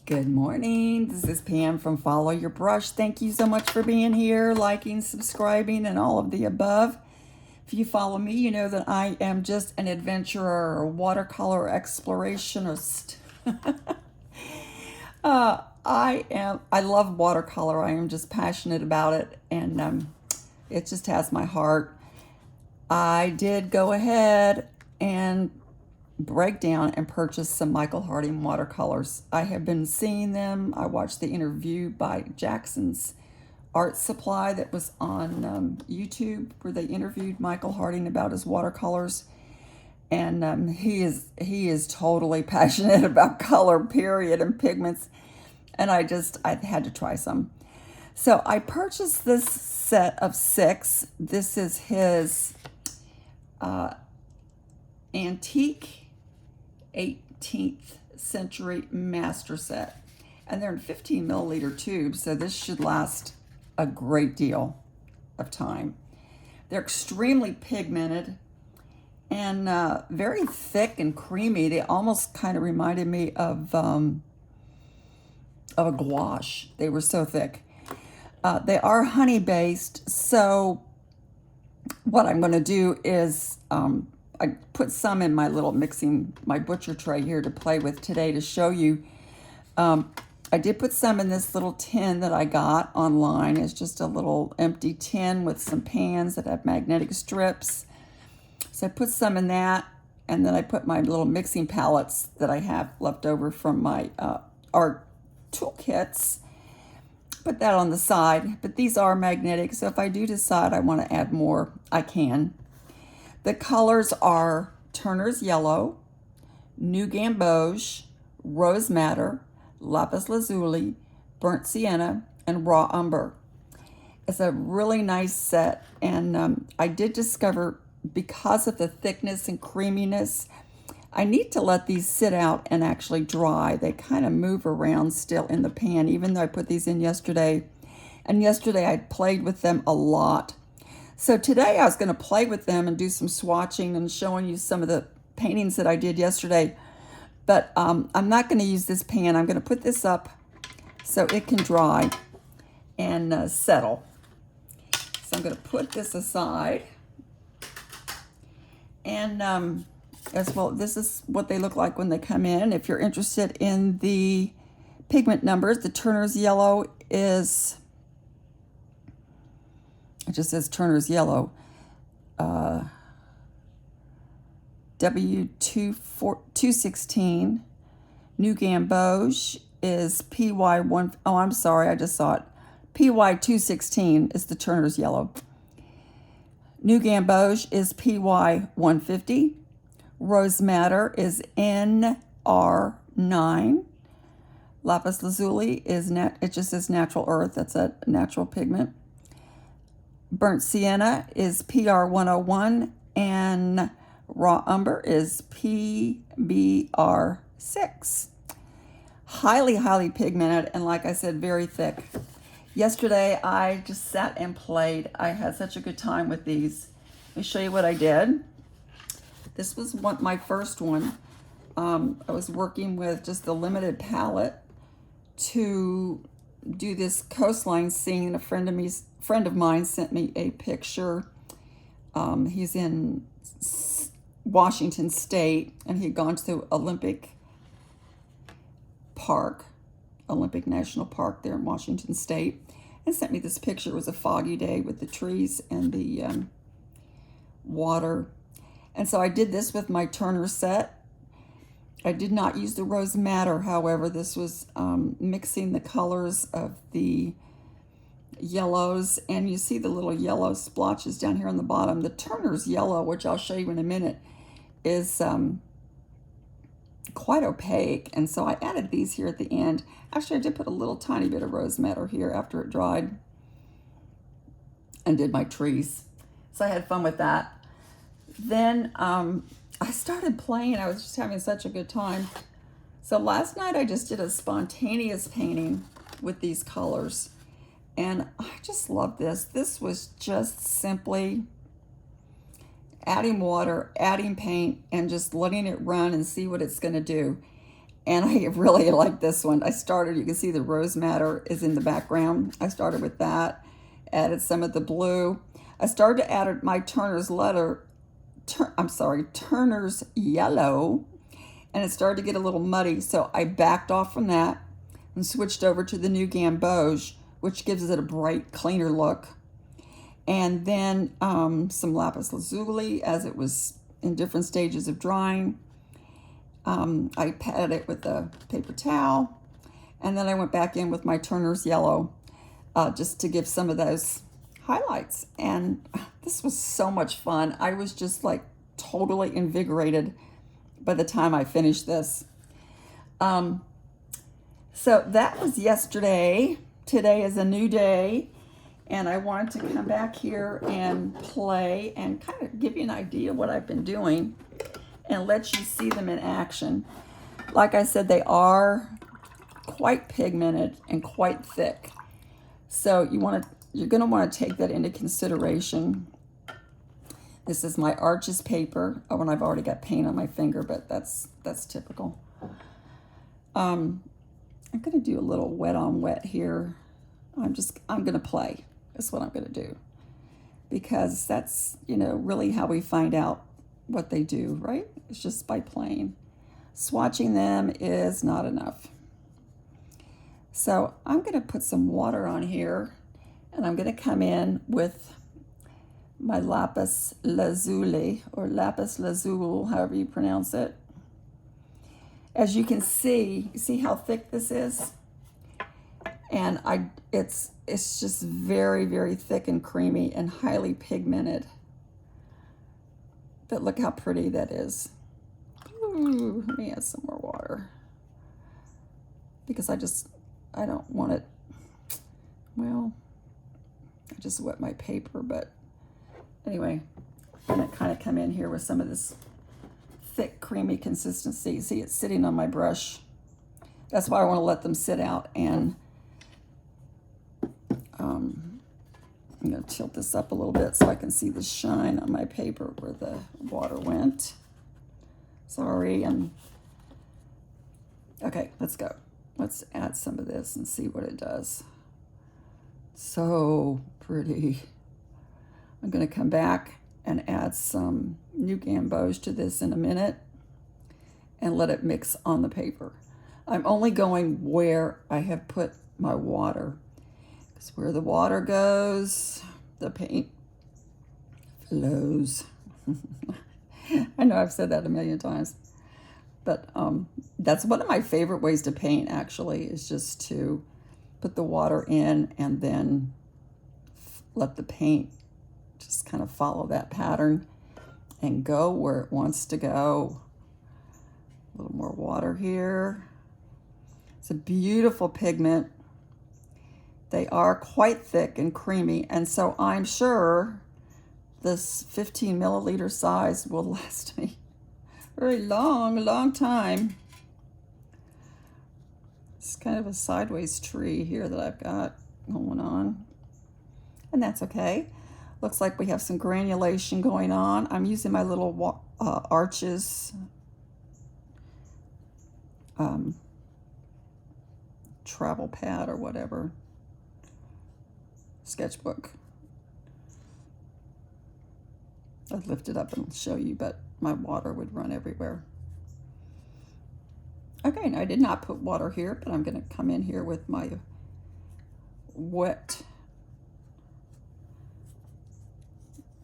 Good morning. This is Pam from Follow Your Brush. Thank you so much for being here, liking, subscribing, and all of the above. If you follow me, you know that I am just an adventurer, a watercolor explorationist. I love watercolor. I am just passionate about it, and it just has my heart. I did go ahead and break down and purchase some Michael Harding watercolors. I have been seeing them. I watched the interview by Jackson's Art Supply that was on YouTube, where they interviewed Michael Harding about his watercolors, and he is totally passionate about color, period, and pigments. And I had to try some. So I purchased this set of 6. This is his antique 18th century master set, and they're in 15 milliliter tubes, so this should last a great deal of time. They're extremely pigmented and very thick and creamy. They almost kind of reminded me of a gouache. They were so thick. They are honey based, so what I'm going to do is I put some in my little my butcher tray here to play with today to show you. I did put some in this little tin that I got online. It's just a little empty tin with some pans that have magnetic strips. So I put some in that, and then I put my little mixing palettes that I have left over from my art toolkits. Put that on the side, but these are magnetic, so if I do decide I want to add more, I can. The colors are Turner's Yellow, New Gamboge, Rose Madder, Lapis Lazuli, Burnt Sienna, and Raw Umber. It's a really nice set, and I did discover, because of the thickness and creaminess, I need to let these sit out and actually dry. They kind of move around still in the pan, even though I put these in yesterday. And yesterday I played with them a lot. So today I was going to play with them and do some swatching and showing you some of the paintings that I did yesterday. But I'm not going to use this pan. I'm going to put this up so it can dry and settle. So I'm going to put this aside. And as well, this is what they look like when they come in. If you're interested in the pigment numbers, the Turner's Yellow is... It just says Turner's Yellow. W216. New Gamboge is PY1. Oh, I'm sorry, I just saw it. PY216 is the Turner's Yellow. New Gamboge is PY150. Rose Madder is NR9. Lapis Lazuli is it just says Natural Earth. That's a natural pigment. Burnt Sienna is PR101, and Raw Umber is PBR6. Highly, highly pigmented, and like I said, very thick. Yesterday, I just sat and played. I had such a good time with these. Let me show you what I did. This was my first one. I was working with just a limited palette to do this coastline scene. A friend of mine sent me a picture. He's in Washington State, and he'd gone to Olympic National Park there in Washington State, and sent me this picture. It was a foggy day with the trees and the water. And so I did this with my Turner set. I did not use the Rose Madder, however. This was mixing the colors of the yellows, and you see the little yellow splotches down here on the bottom. The Turner's Yellow, which I'll show you in a minute, is quite opaque, and so I added these here at the end. Actually, I did put a little tiny bit of Rose Madder here after it dried, and did my trees. So I had fun with that. Then I started playing. I was just having such a good time. So last night I just did a spontaneous painting with these colors, and I just love this. This was just simply adding water, adding paint, and just letting it run and see what it's going to do. And I really like this one. I started, you can see the rose madder is in the background. I started with that, added some of the blue. I started to add my Turner's Turner's yellow, and it started to get a little muddy, so I backed off from that and switched over to the new Gamboge, which gives it a bright, cleaner look. And then some lapis lazuli as it was in different stages of drying. I patted it with a paper towel, and then I went back in with my Turner's yellow just to give some of those highlights. And this was so much fun. I was just like totally invigorated by the time I finished this. So that was yesterday. Today is a new day, and I wanted to come back here and play and kind of give you an idea of what I've been doing and let you see them in action. Like I said, they are quite pigmented and quite thick. So you're gonna want to take that into consideration. This is my Arches paper. Oh, and I've already got paint on my finger, but that's typical. I'm gonna do a little wet on wet here. I'm gonna play. That's what I'm gonna do. Because that's, really how we find out what they do, right? It's just by playing. Swatching them is not enough. So I'm gonna put some water on here, and I'm gonna come in with my lapis lazuli, or lapis lazuli, however you pronounce it. As you can see, you see how thick this is? And it's just very, very thick and creamy and highly pigmented. But look how pretty that is. Ooh, let me add some more water. Because I don't want it, well, I just wet my paper, but anyway, I'm gonna kind of come in here with some of this thick, creamy consistency. See, it's sitting on my brush. That's why I want to let them sit out. And I'm going to tilt this up a little bit so I can see the shine on my paper where the water went. Sorry. Okay, let's go. Let's add some of this and see what it does. So pretty. I'm going to come back and add some new Gamboge to this in a minute and let it mix on the paper. I'm only going where I have put my water, because where the water goes, the paint flows. I know I've said that a million times, but that's one of my favorite ways to paint, actually, is just to put the water in and then let the paint just kind of follow that pattern and go where it wants to go. A little more water here. It's a beautiful pigment. They are quite thick and creamy, and so I'm sure this 15 milliliter size will last me a very long time. It's kind of a sideways tree here that I've got going on, and that's okay. Looks like we have some granulation going on. I'm using my little Arches travel pad or whatever, sketchbook. I'd lift it up and show you, but my water would run everywhere. Okay, now I did not put water here, but I'm going to come in here with my wet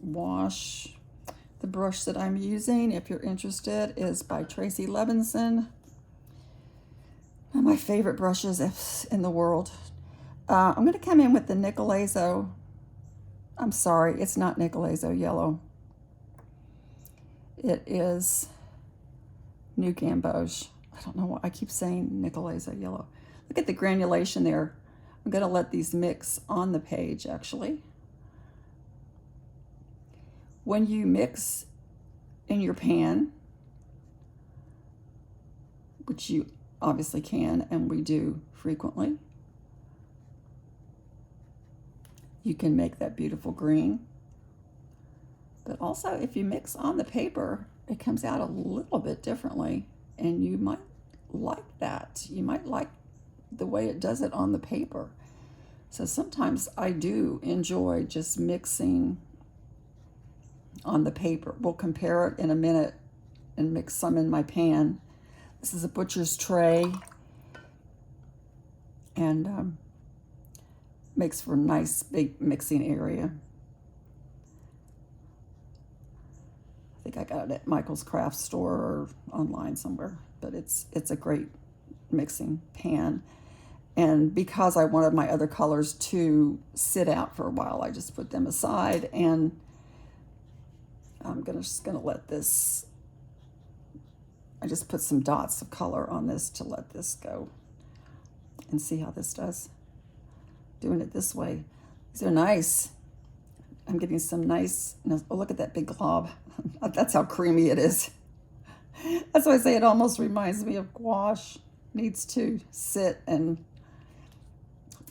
wash. The brush that I'm using, if you're interested, is by Tracy Levinson. One of my favorite brushes in the world. I'm going to come in with the Nicolazo. I'm sorry, it's not Nicolazo yellow. It is New Gamboge. I don't know why I keep saying Nicolazo yellow. Look at the granulation there. I'm going to let these mix on the page, actually. When you mix in your pan, which you obviously can, and we do frequently, you can make that beautiful green. But also, if you mix on the paper, it comes out a little bit differently, and you might like that. You might like the way it does it on the paper. So sometimes I do enjoy just mixing on the paper. We'll compare it in a minute and mix some in my pan. This is a butcher's tray, and makes for a nice big mixing area. I think I got it at Michael's craft store or online somewhere, but it's a great mixing pan. And because I wanted my other colors to sit out for a while, I just put them aside, and I'm just gonna let this, I just put some dots of color on this to let this go and see how this does. Doing it this way. These are nice. I'm getting some nice, oh, look at that big glob. That's how creamy it is. That's why I say it almost reminds me of gouache. Needs to sit and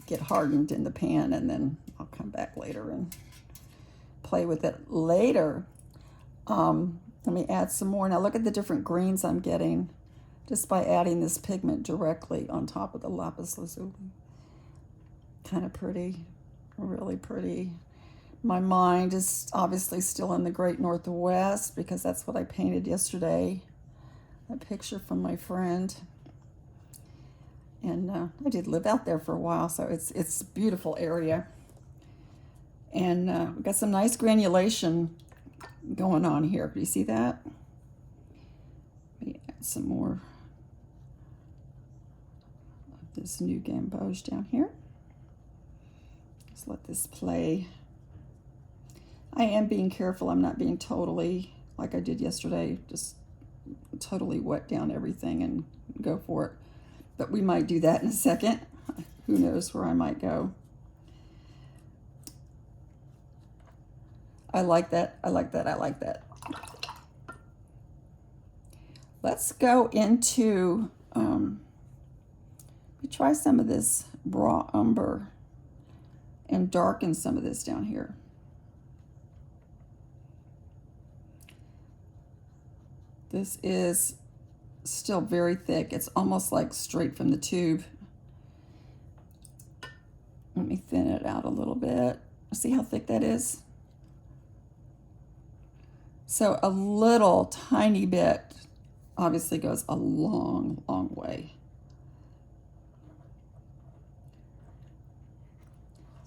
get hardened in the pan, and then I'll come back later and play with it later. Let me add some more. Now look at the different greens I'm getting just by adding this pigment directly on top of the lapis lazuli. Kind of pretty, really pretty. My mind is obviously still in the Great Northwest because that's what I painted yesterday. A picture from my friend. And I did live out there for a while, so it's a beautiful area. And we've got some nice granulation going on here. Do you see that? Let me add some more of this new gamboge down here. Just let this play. I am being careful. I'm not being totally, like I did yesterday, just totally wet down everything and go for it. But we might do that in a second. Who knows where I might go. I like that. I like that. I like that. Let's go into, we try some of this raw umber and darken some of this down here. This is still very thick. It's almost like straight from the tube. Let me thin it out a little bit. See how thick that is? So a little tiny bit obviously goes a long, long way.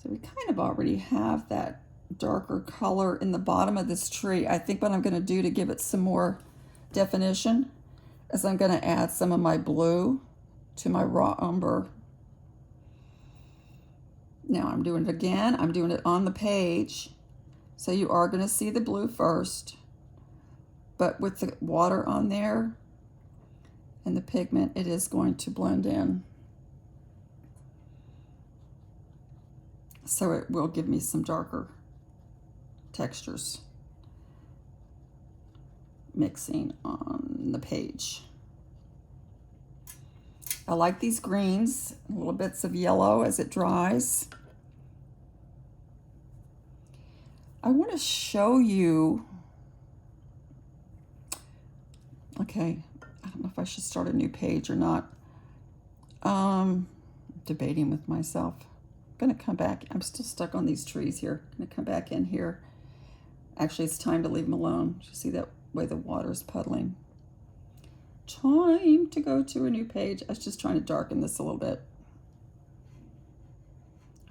So we kind of already have that darker color in the bottom of this tree. I think what I'm going to do to give it some more definition is I'm going to add some of my blue to my raw umber. Now I'm doing it again. I'm doing it on the page. So you are going to see the blue first, but with the water on there and the pigment, it is going to blend in. So it will give me some darker textures mixing on the page. I like these greens, little bits of yellow as it dries. I want to show you, okay, I don't know if I should start a new page or not. Debating with myself. I'm gonna come back, I'm still stuck on these trees here. I'm gonna come back in here. Actually, it's time to leave them alone. You see that way the water's puddling. Time to go to a new page. I was just trying to darken this a little bit.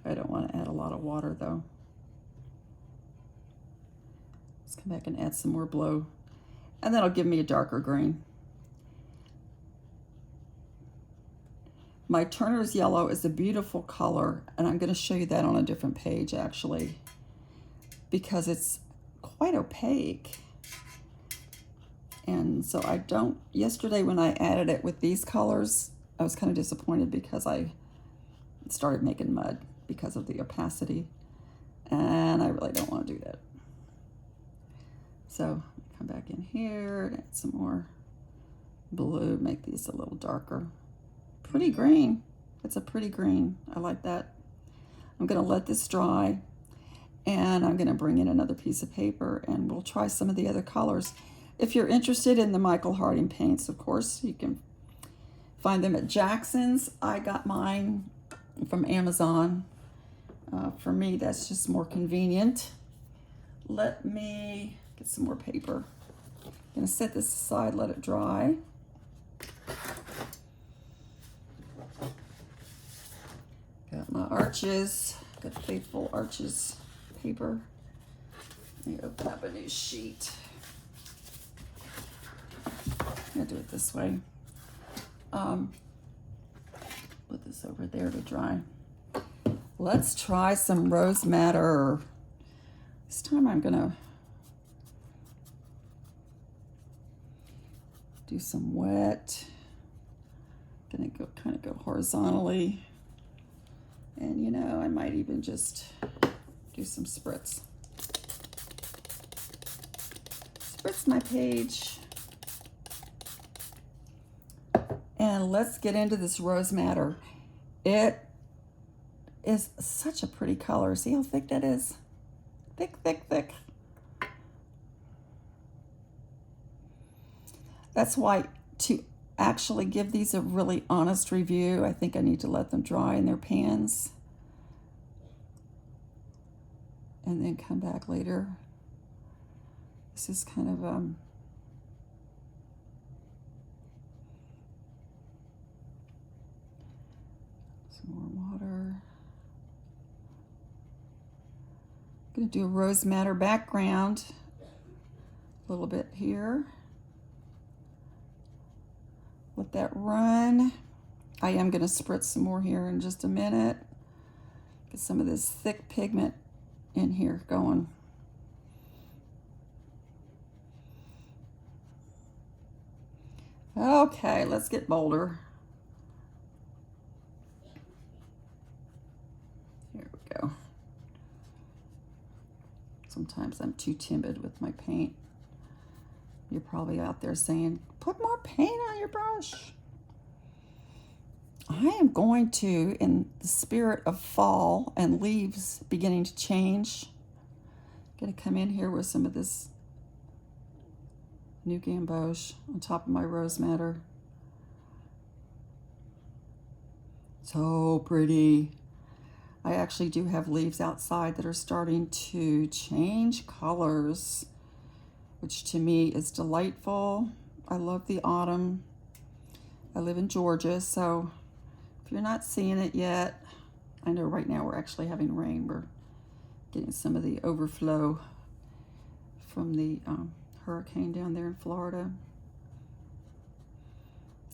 I don't want to add a lot of water though. Let's come back and add some more blue. And that'll give me a darker green. My Turner's yellow is a beautiful color, and I'm going to show you that on a different page actually, because it's quite opaque. And so I don't, yesterday when I added it with these colors, I was kind of disappointed because I started making mud because of the opacity, and I really don't want to do that. So come back in here and add some more blue, make these a little darker. Pretty green. It's a pretty green. I like that. I'm going to let this dry, and I'm going to bring in another piece of paper, and we'll try some of the other colors. If you're interested in the Michael Harding paints, of course, you can find them at Jackson's. I got mine from Amazon. For me, that's just more convenient. Let me get some more paper. I'm gonna set this aside, let it dry. Got my arches, got Faithful Arches paper. Let me open up a new sheet. I'm gonna do it this way. Put this over there to dry. Let's try some rose madder. This time I'm gonna do some wet. Gonna go kind of go horizontally. And you know, I might even just do some spritz. Spritz my page. And let's get into this rose madder. It is such a pretty color. See how thick that is? Thick, thick, thick. That's why to actually give these a really honest review, I think I need to let them dry in their pans and then come back later. This is kind of some more water. I'm going to do a rose madder background a little bit here. Let that run. I am going to spritz some more here in just a minute. Get some of this thick pigment in here going. Okay, let's get bolder. Here we go. Sometimes I'm too timid with my paint. You're probably out there saying, put more paint on your brush. I am going to, in the spirit of fall and leaves beginning to change, I'm going to come in here with some of this new gamboge on top of my rose madder. So pretty. I actually do have leaves outside that are starting to change colors, which to me is delightful. I love the autumn. I live in Georgia, so if you're not seeing it yet, I know right now we're actually having rain. We're getting some of the overflow from the hurricane down there in Florida.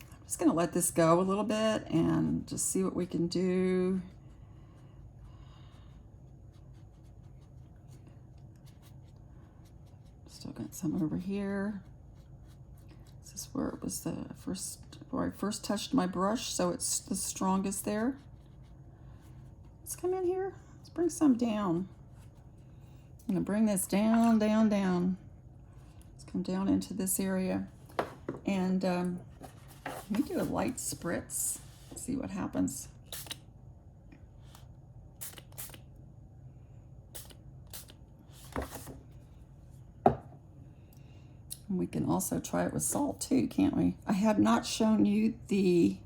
I'm just gonna let this go a little bit and just see what we can do. Still got some over here. This is where it was where I first touched my brush, so it's the strongest there. Let's come in here. Let's bring some down. I'm gonna bring this down, down, down. Let's come down into this area. And let me do a light spritz. See what happens. And we can also try it with salt too, can't we? I have not shown you the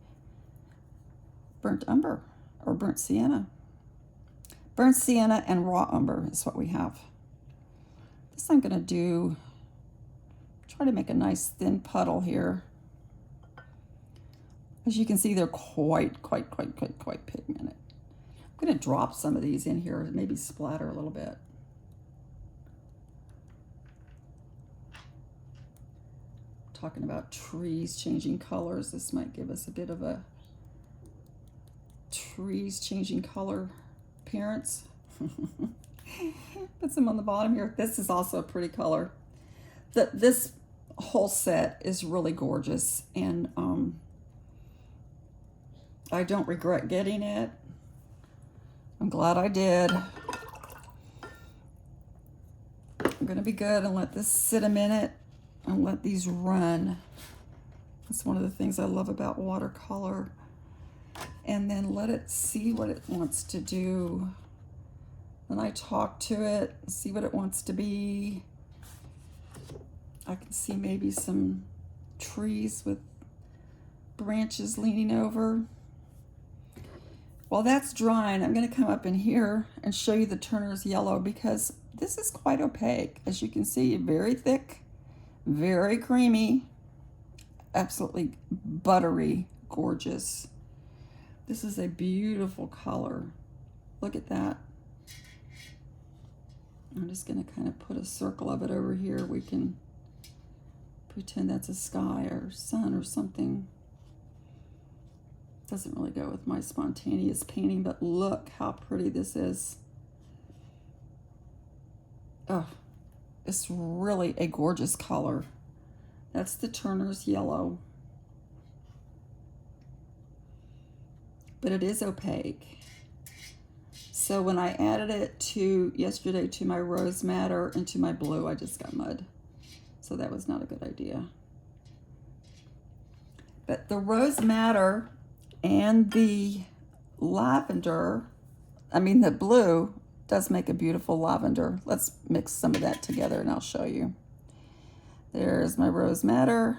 burnt umber or burnt sienna. Burnt sienna and raw umber is what we have. This I'm gonna do, try to make a nice thin puddle here. As you can see, they're quite pigmented. I'm gonna drop some of these in here, maybe splatter a little bit. Talking about trees changing colors, this might give us a bit of a trees changing color appearance. Put some on the bottom here. This is also a pretty color. This whole set is really gorgeous, and I don't regret getting it. I'm glad I did. I'm gonna be good and let this sit a minute and let these run. That's one of the things I love about watercolor. And then let it see what it wants to do. Then I talk to it, see what it wants to be. I can see maybe some trees with branches leaning over. While that's drying, I'm going to come up in here and show you the Turner's Yellow, because this is quite opaque. As you can see, very thick, very creamy, absolutely buttery, gorgeous. This is a beautiful color. Look at that. I'm just going to kind of put a circle of it over here. We can pretend that's a sky or sun or something. Doesn't really go with my spontaneous painting, but look how pretty this is. Oh, it's really a gorgeous color. That's the Turner's Yellow. But it is opaque. So when I added it yesterday to my rose madder and to my blue, I just got mud. So that was not a good idea. But the rose madder and the lavender, the blue, does make a beautiful lavender. Let's mix some of that together and I'll show you. There's my rose madder.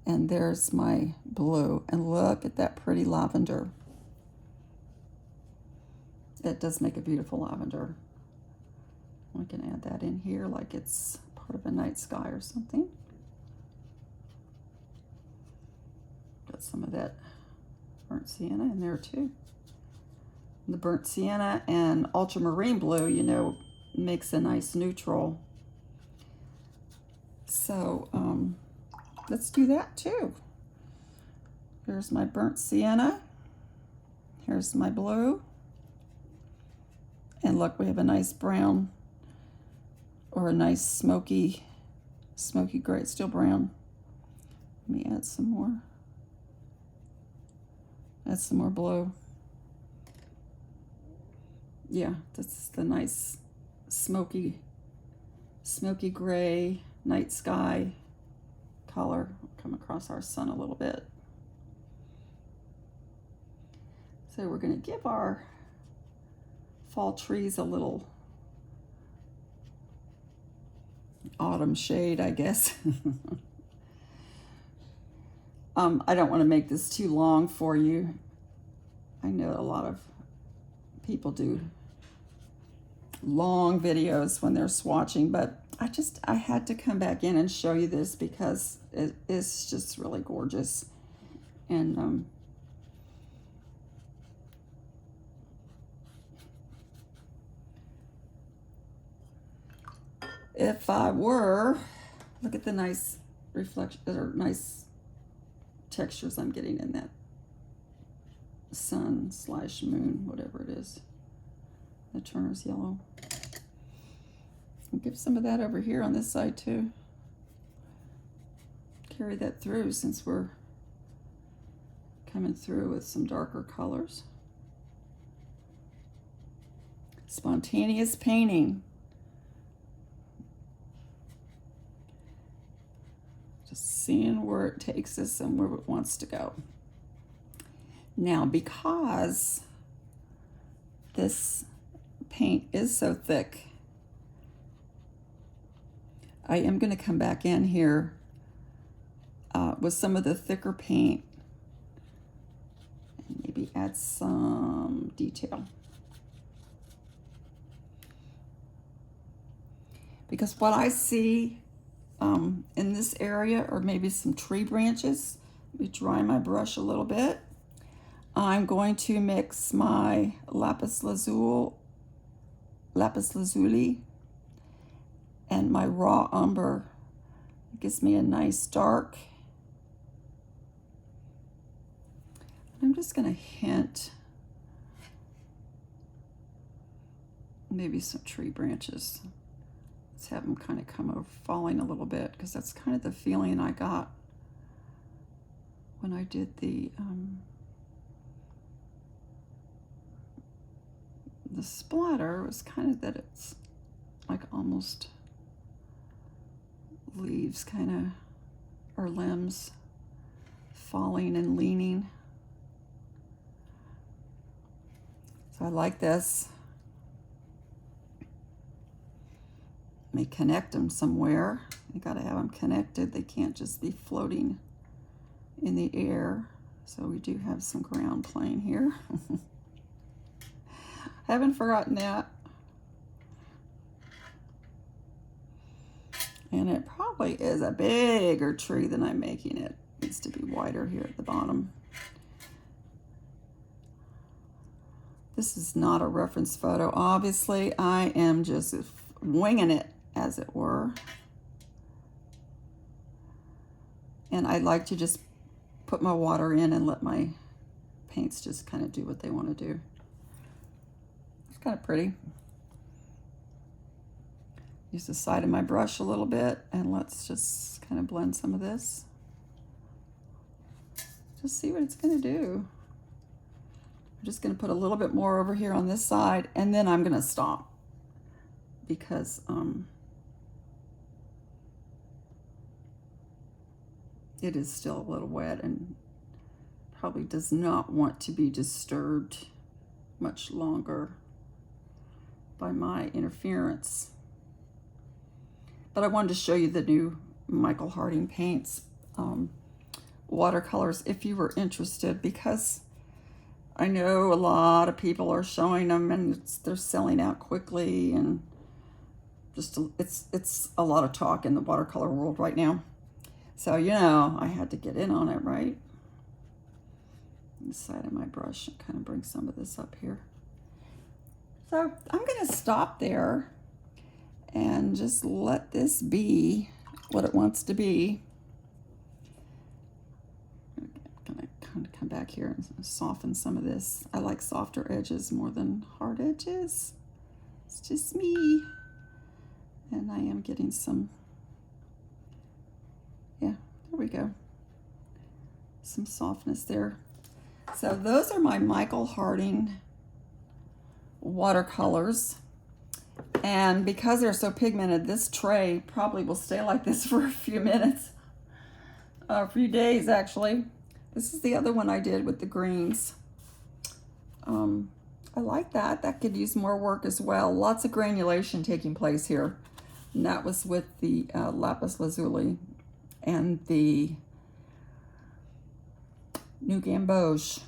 And there's my blue. And look at that pretty lavender. It does make a beautiful lavender. We can add that in here like it's part of a night sky or something. Got some of that burnt sienna in there too. The burnt sienna and ultramarine blue, you know, makes a nice neutral. So let's do that too. Here's my burnt sienna. Here's my blue. And look, we have a nice brown, or a nice smoky gray, still brown. Let me add some more. Add some more blue. Yeah, this is the nice smoky gray night sky color. Come across our sun a little bit. So we're going to give our fall trees a little autumn shade, I guess. I don't want to make this too long for you. I know a lot of people do long videos when they're swatching, but I had to come back in and show you this because it is just really gorgeous. And if I were, look at the nice reflection, or nice textures I'm getting in that sun / moon, whatever it is, the Turner's Yellow. I'll give some of that over here on this side too. Carry that through since we're coming through with some darker colors. Spontaneous painting. Just seeing where it takes us and where it wants to go. Now, because this paint is so thick, I am going to come back in here with some of the thicker paint and maybe add some detail. Because what I see in this area, or maybe some tree branches, let me dry my brush a little bit. I'm going to mix my lapis lazuli and my raw umber. It gives me a nice dark. I'm just going to hint maybe some tree branches. Let's have them kind of come over, falling a little bit, because that's kind of the feeling I got when I did the splatter. Was kind of that it's like almost leaves kind of, or limbs falling and leaning. So I like this. May connect them somewhere. You got to have them connected. They can't just be floating in the air. So we do have some ground plane here. Haven't forgotten that. And it probably is a bigger tree than I'm making it. It needs to be wider here at the bottom. This is not a reference photo. Obviously, I am just winging it, as it were. And I like to just put my water in and let my paints just kind of do what they want to do. It's kind of pretty. Use the side of my brush a little bit, and let's just kind of blend some of this. Just see what it's going to do. I'm just going to put a little bit more over here on this side, and then I'm going to stop because it is still a little wet and probably does not want to be disturbed much longer by my interference. But I wanted to show you the new Michael Harding paints, watercolors, if you were interested, because I know a lot of people are showing them and they're selling out quickly, and just it's a lot of talk in the watercolor world right now. So, you know, I had to get in on it, right? The side of my brush and kind of bring some of this up here. So I'm going to stop there and just let this be what it wants to be. I'm going to kind of come back here and soften some of this. I like softer edges more than hard edges. It's just me. And I am getting some, yeah, there we go. Some softness there. So those are my Michael Harding watercolors. And because they're so pigmented, this tray probably will stay like this for a few minutes, a few days actually. This is the other one I did with the greens. I like that. That could use more work as well. Lots of granulation taking place here. And that was with the lapis lazuli and the new gamboge.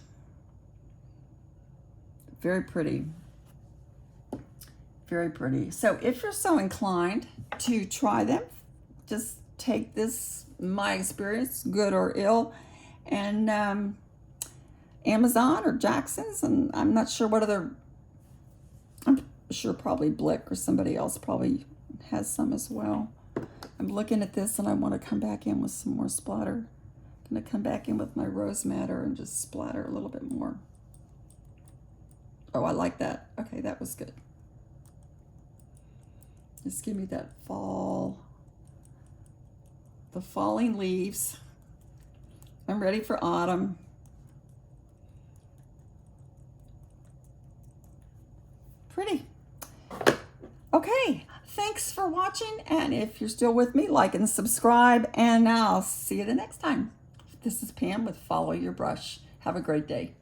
Very pretty. Very pretty. So if you're so inclined to try them, just take this, my experience, good or ill, and Amazon or Jackson's, and I'm not sure what other, I'm sure probably Blick or somebody else probably has some as well. I'm looking at this and I want to come back in with some more splatter. I'm going to come back in with my rose madder and just splatter a little bit more. Oh, I like that. Okay, that was good. Just give me that fall, the falling leaves. I'm ready for autumn. Pretty. Okay, thanks for watching. And if you're still with me, like and subscribe, and I'll see you the next time. This is Pam with Follow Your Brush. Have a great day.